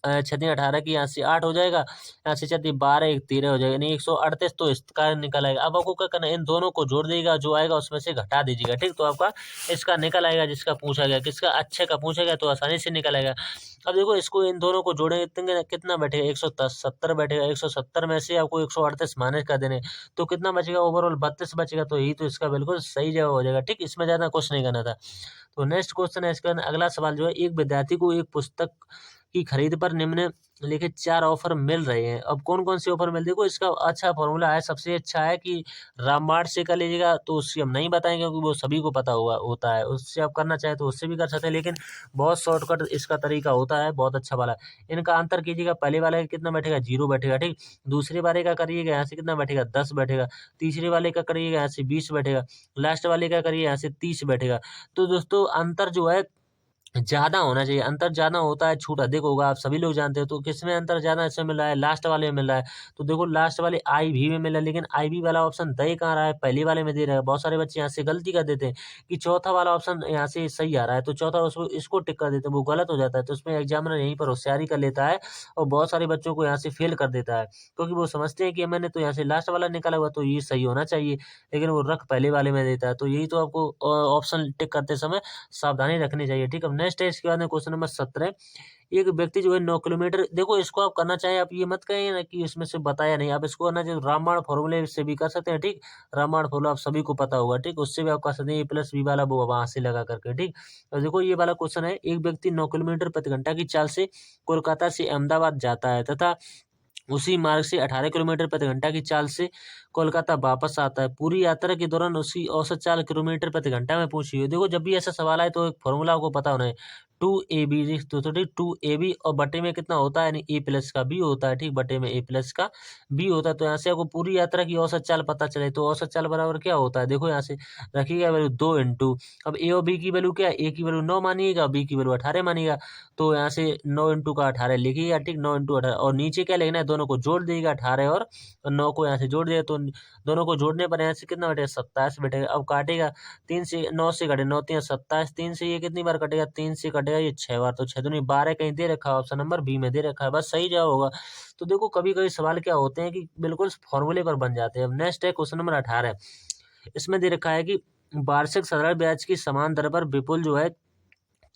[SPEAKER 1] 6×18 की यहाँ से 8 हो जाएगा, यहाँ से 12 1 13 हो जाएगा, यानी 138, तो इसका निकल आएगा। अब आपको क्या करना है, इन दोनों को जोड़ देगा, जो आएगा उसमें से घटा दीजिएगा, ठीक। तो आपका इसका निकल आएगा, जिसका पूछा गया, किसका अच्छे का पूछा गया, तो आसानी से निकल आएगा। अब देखो इसको इन दोनों को जोड़ेंगे कितना बैठेगा, 170 बैठेगा, 170 में से आपको 138 माइनस कर देने, तो कितना बचेगा, ओवरऑल 32 बचेगा, तो यही तो इसका बिल्कुल सही जवाब हो जाएगा, ठीक। इसमें ज्यादा कुछ नहीं करना था। तो नेक्स्ट क्वेश्चन है इसका अगला सवाल जो है, एक विद्यार्थी को एक पुस्तक की खरीद पर निम्नलिखित 4 ऑफर मिल रहे हैं। अब कौन कौन से ऑफर मिल, देखो इसका अच्छा फॉर्मूला है, सबसे अच्छा है कि रामबाण से कर लीजिएगा, तो उससे हम नहीं बताएंगे क्योंकि वो सभी को पता हुआ होता है, उससे आप करना चाहे तो उससे भी कर सकते हैं, लेकिन बहुत शॉर्टकट इसका तरीका होता है, बहुत अच्छा वाला। इनका अंतर कीजिएगा, पहले वाले का कितना बैठेगा 0 बैठेगा, ठीक। दूसरे वाले का करिएगा, यहाँ से कितना बैठेगा 10 बैठेगा, तीसरे वाले का करिएगा यहाँ से 20 बैठेगा, लास्ट वाले का करिए यहाँ से 30 बैठेगा। तो दोस्तों अंतर जो है ज़्यादा होना चाहिए, अंतर ज़्यादा होता है, छूट अधिक होगा, आप सभी लोग जानते हो। तो किसमें अंतर ज़्यादा इसमें मिल रहा है? लास्ट वाले में मिल रहा है। तो देखो लास्ट वाले आईवी में मिल रहा है, लेकिन आईवी वाला ऑप्शन दे कहाँ रहा है? पहले वाले में दे रहा है। बहुत सारे बच्चे यहाँ से गलती कर देते हैं कि चौथा वाला ऑप्शन यहाँ से सही आ रहा है, तो चौथा उसको इसको टिक कर देते हैं, वो गलत हो जाता है। तो उसमें एग्जामिनर यहीं पर होशियारी कर लेता है और बहुत सारे बच्चों को यहाँ से फेल कर देता है, क्योंकि वो समझते हैं कि मैंने तो यहाँ से लास्ट वाला निकाला हुआ, तो ये सही होना चाहिए, लेकिन वो रख पहले वाले में देता है। तो यही तो आपको ऑप्शन टिक करते समय सावधानी रखनी चाहिए। ठीक है, अब नेक्स्ट है इसके बाद में क्वेश्चन नंबर 17। एक व्यक्ति जो है 9 किलोमीटर, देखो इसको आप करना चाहें, आप ये मत कहिए ना कि इसमें से बताया नहीं, आप इसको करना चाहिए रामबाण फॉर्मूले से भी कर सकते हैं। ठीक, रामबाण फॉर्मूला आप सभी को पता होगा। ठीक, उससे भी आप कर सकते हैं, A+B वाला वो वहां से लगा करके। ठीक, तो देखो ये वाला क्वेश्चन है, एक व्यक्ति 9 किलोमीटर प्रति घंटा की चाल से कोलकाता से अहमदाबाद जाता है तथा उसी मार्ग से 18 किलोमीटर प्रति घंटा की चाल से कोलकाता वापस आता है। पूरी यात्रा के दौरान उसकी औसत चाल किलोमीटर प्रति घंटा में पूछी हुई है। देखो जब भी ऐसा सवाल आए तो एक फॉर्मूला आपको पता होना है, 2AB, तो ठीक 2AB और बटे में कितना होता है, यानी A+ का B होता है। ठीक, बटे में A+ का B होता है। तो यहाँ से आपको पूरी यात्रा की औसत चाल पता चले, तो औसत चाल बराबर क्या होता है, देखो यहाँ से रखिएगा वैल्यू 2 इंटू, अब A और B की वैल्यू क्या है, A की वैल्यू 9 मानिएगा, B की वैल्यू 18 मानिएगा। तो यहाँ से 9 इंटू का 18 लिखिएगा। ठीक, 9 इंटू 18, और नीचे क्या लिखना है, दोनों को जोड़ देगा, 18 और 9 को यहाँ से जोड़ दिया, तो दोनों को जोड़ने पर यहाँ से कितना बैठेगा, 27 बैठेगा। अब काटेगा, 3 से 9 से कटे, 9 3 27, 3 से ये कितनी बार कटेगा, 3 से कटेगा ये 6 बार, तो 6 दूनी 12 कहीं दे रखा है, ऑप्शन नंबर बी में दे रखा है, बस सही जवाब होगा। तो देखो कभी कभी सवाल क्या होते हैं कि बिल्कुल फॉर्मूले पर बन जाते हैं। अब नेक्स्ट है क्वेश्चन नंबर 18। इसमें दे रखा है कि वार्षिक साधारण ब्याज की समान दर पर विपुल जो है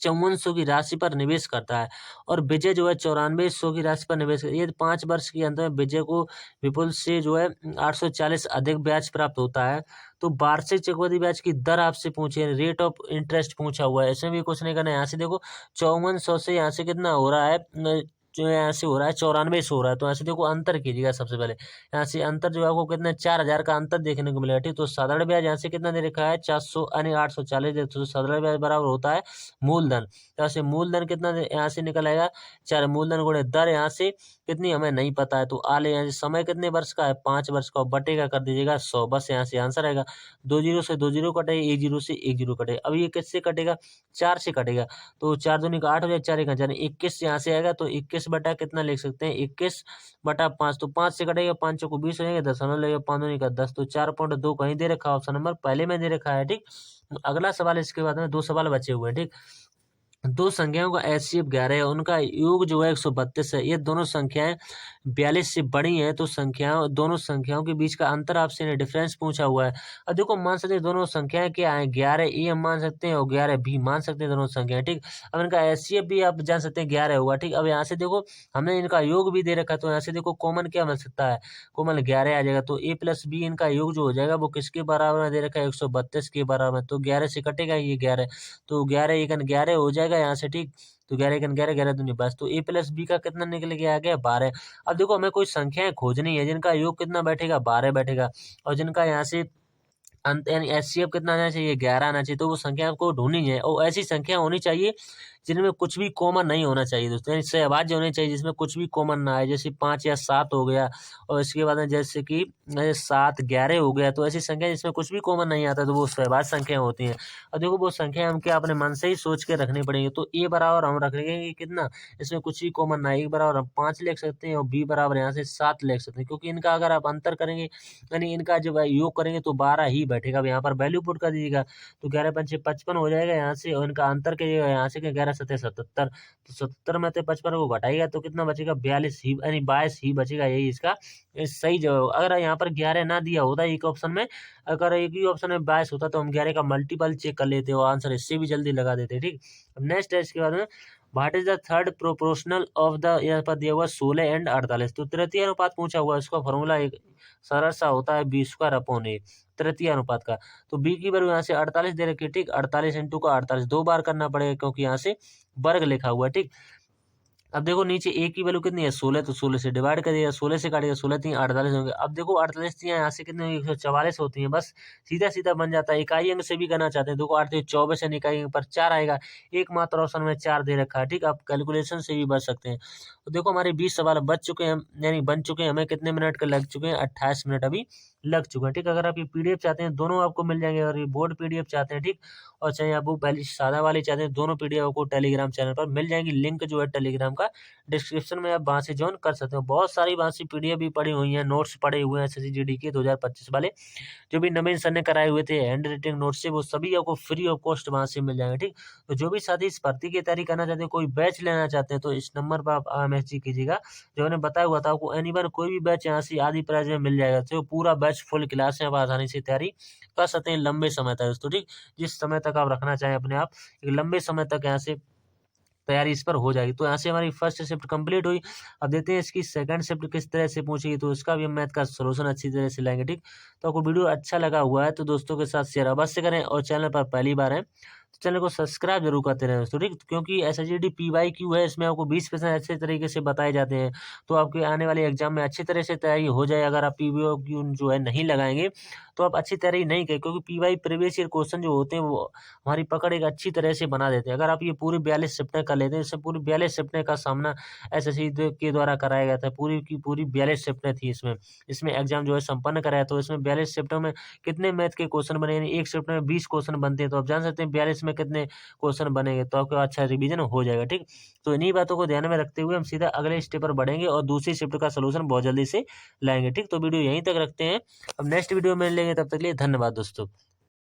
[SPEAKER 1] 5400 की राशि पर निवेश करता है और विजय जो है 9400 की राशि पर निवेश करता है। ये 5 वर्ष के अंत में विजय को विपुल से जो है 840 अधिक ब्याज प्राप्त होता है। तो वार्षिक चक्रवृद्धि ब्याज की दर आपसे पूछे, रेट ऑफ इंटरेस्ट पूछा हुआ है, इसमें भी कुछ नहीं करना है। यहाँ से देखो 5400 से यहाँ से कितना हो रहा है, जो यहाँ से हो रहा है 9400 हो रहा है। तो यहाँ से देखो अंतर कीजिएगा सबसे पहले, यहाँ से अंतर जो है आपको कितना 4000 का अंतर देखने को मिलेगा। ठीक, तो साधारण ब्याज यहाँ से कितना दे रखा है 400 यानी 840, तो साधारण ब्याज बराबर होता है मूलधन। यहाँ से मूलधन कितना यहाँ से निकल आएगा 4, मूलधन गुणे दर यहाँ से कितनी हमें नहीं पता है, तो आले यहाँ से समय कितने वर्ष का है 5 वर्ष का, बटेगा कर दीजिएगा 100, बस यहाँ से आंसर आएगा। 2 जीरो से 2 जीरो कटे, 1 जीरो से 1 जीरो कटे। अब ये किससे कटेगा, 4 से कटेगा, तो 4 दूनी का 8 हो जाए, 4 एक यानी 21 यहाँ से आएगा। तो 21 बटा कितना लिख सकते हैं, 21 बटा 5, तो 5 से कटेगा, 5 चौको 20 हो जाएंगे, 10 लगेगा, 5 दूनी का 10, तो 4.2 कहीं दे रखा है, ऑप्शन नंबर पहले में दे रखा है। ठीक, अगला सवाल इसके बाद में 2 सवाल बचे हुए हैं। ठीक, दो संख्याओं का एचसीएफ 11 है, उनका योग जो है 132 है। ये दोनों संख्याएं 42 से बड़ी हैं, तो दोनों संख्याओं के बीच का अंतर आपसे ने डिफरेंस पूछा हुआ है। अब देखो मान सकते हैं दोनों संख्याएं क्या है, 11 ए हम मान सकते हैं और 11 बी मान सकते हैं, दोनों संख्याएं। ठीक, अब इनका एचसीएफ भी आप जान सकते हैं 11 होगा। ठीक, अब यहाँ से देखो हमने इनका योग भी दे रखा है, तो यहाँ से देखो कॉमन क्या मिल सकता है, कॉमन 11 आ जाएगा। तो A+B इनका योग जो हो जाएगा वो किसके बराबर में दे रखा है, 132 के बराबर में। तो 11 से कटेगा ये 11, तो 11 एकन 11 हो जाएगा यहाँ से। ठीक, तो 11 एकन 11, 11 दूनी 22, तो A+B का कितना निकल के आ गया 12। अब देखो हमें कोई संख्याएं खोजनी है जिनका योग कितना बैठेगा 12 बैठेगा, और जिनका यहाँ से अंत यानी एचसीएफ कितना आना चाहिए 11 आना चाहिए। तो वो संख्या आपको ढूंढनी है और ऐसी संख्या होनी चाहिए जिनमें कुछ भी कॉमन नहीं होना चाहिए दोस्तों, यानी सहभाज्य होनी चाहिए जिसमें कुछ भी कॉमन ना आए, जैसे 5 या 7 हो गया, और इसके बाद में जैसे कि 7 11 हो गया। तो ऐसी संख्या जिसमें कुछ भी कॉमन नहीं आता तो वो सहभाज्य संख्या होती हैं। और देखो वो संख्या हम क्या अपने मन से ही सोच के रखनी पड़ेगी। तो ए बराबर हम रख लेंगे कि कितना, इसमें कुछ भी कॉमन ना है, ए बराबर हम 5 लिख सकते हैं और बी बराबर यहाँ से 7 लिख सकते हैं, क्योंकि इनका अगर आप अंतर करेंगे यानी इनका जब योग करेंगे तो 12 ही बैठेगा। अब यहाँ पर वैल्यू पुट कर दीजिएगा, तो 11 पंचे 55 हो जाएगा यहाँ से, और इनका अंतर करिएगा यहाँ से 11 सत्ते 77, तो 77 में से 55 को घटाइएगा तो कितना बचेगा 42 ही, यानी 22 ही बचेगा। यही इसका सही जवाब। अगर यहाँ पर 11 ना दिया होता एक ऑप्शन में, अगर एक ही ऑप्शन में 22 होता तो हम 11 का मल्टीपल चेक कर लेते हो, आंसर इससे भी जल्दी लगा देते। ठीक, अब नेक्स्ट है इसके बाद में what is the third proportional of the, यहाँ पर दिया हुआ 16 एंड 48, तो तृतीय अनुपात पूछा हुआ है। इसका फॉर्मूला एक सरल सा होता है B² तृतीय अनुपात का। तो बी की वैल्यू यहाँ से 48 दे रखी है। ठीक, 48 इंटू का 48 2 बार करना पड़ेगा क्योंकि यहाँ से वर्ग लिखा हुआ है। ठीक, अब देखो नीचे ए की वैल्यू कितनी है 16, तो 16 से डिवाइड करिएगा, 16 से काटिएगा 16 3 48 होंगे। अब देखो 48 यहाँ से कितने 144 होती हैं, बस सीधा सीधा बन जाता है। इकाई अंक से भी करना चाहते हैं, देखो 8 24 यानी इकाई अंक पर 4 आएगा, एकमात्र ऑप्शन में 4 दे रखा है। ठीक, आप कैलकुलेशन से भी बच सकते हैं। तो देखो हमारे 20 सवाल बच चुके हैं, यानी बन चुके हैं, हमें कितने मिनट के लग चुके हैं 28 मिनट अभी लग चुका है, ठीक। अगर आप ये पीडीएफ चाहते हैं दोनों आपको मिल जाएंगे, अगर ये बोर्ड पीडीएफ चाहते हैं, ठीक, और चाहे आप वो पहले सादा वाले चाहते हैं, दोनों पीडीएफ आपको टेलीग्राम चैनल पर मिल जाएंगी। लिंक जो है टेलीग्राम का डिस्क्रिप्शन में, आप वहाँ से ज्वाइन कर सकते हो। बहुत सारी वहाँ से पीडीएफ भी पड़ी हुई हैं, नोट्स पड़े हुए हैं एसएससी के 2025 वाले, जो भी नवीन सर ने कराए हुए थे हैंड राइटिंग नोट्स से, वो सभी आपको फ्री ऑफ कॉस्ट वहाँ से मिल जाएंगे, ठीक। तो जो भी साथी इस भर्ती की तैयारी करना चाहते हैं, कोई बैच लेना चाहते हैं, तो इस नंबर पर आप मैसेज कीजिएगा। जो मैंने बताया हुआ था आपको, एनी वन कोई भी बैच यहाँ से आधी प्राइस में मिल जाएगा, तो पूरा बैच फुल क्लास है, आप आसानी से तैयारी कर सकते हैं लंबे समय तक दोस्तों, ठीक। जिस समय तक आप रखना चाहें अपने आप, एक लंबे समय तक यहाँ से तैयारी इस पर हो जाएगी। तो यहाँ से हमारी फर्स्ट शिफ्ट कंप्लीट हुई। अब देखते हैं इसकी सेकंड शिफ्ट किस तरह से पूछेगी, तो इसका भी हम मैथ का सॉल्यूशन अच्छी तरह से लाएंगे, ठीक। तो आपको वीडियो अच्छा लगा हुआ है तो दोस्तों के साथ शेयर अवश्य करें, और चैनल पर पहली बार है तो चैनल को सब्सक्राइब जरूर करते रहें दोस्तों, ठीक। क्योंकि एसएसजी PYQ है, इसमें आपको 20% अच्छे तरीके से बताए जाते हैं, तो आपके आने वाले एग्जाम में अच्छी तरह से तैयारी हो जाए। अगर आप PYQ जो है नहीं लगाएंगे तो आप अच्छी तैयारी नहीं करें, क्योंकि PY प्रीवियस ईयर क्वेश्चन जो होते हैं वो हमारी पकड़ एक अच्छी तरह से बना देते हैं। अगर आप ये पूरे 42 शिफ्टें कर लेते हैं, इससे पूरी 42 शिफ्टें का सामना एसएससी के द्वारा कराया गया था, पूरी की पूरी 42 शिफ्टें थी इसमें। इसमें एग्जाम जो है संपन्न कराया, तो इसमें 42 शिफ्टों में कितने मैथ के क्वेश्चन बने, यानी एक शिफ्ट में 20 क्वेश्चन बनते हैं, तो आप जान सकते हैं 42 में कितने क्वेश्चन बनेंगे, तो आपका अच्छा रिवीजन हो जाएगा, ठीक। तो इन्हीं बातों को ध्यान में रखते हुए हम सीधा अगले स्टेप पर बढ़ेंगे और दूसरी शिफ्ट का सोल्यूशन बहुत जल्दी से लाएंगे, ठीक। तो वीडियो यहीं तक रखते हैं, अब नेक्स्ट वीडियो में मिलेंगे, तब तक के लिए धन्यवाद दोस्तों।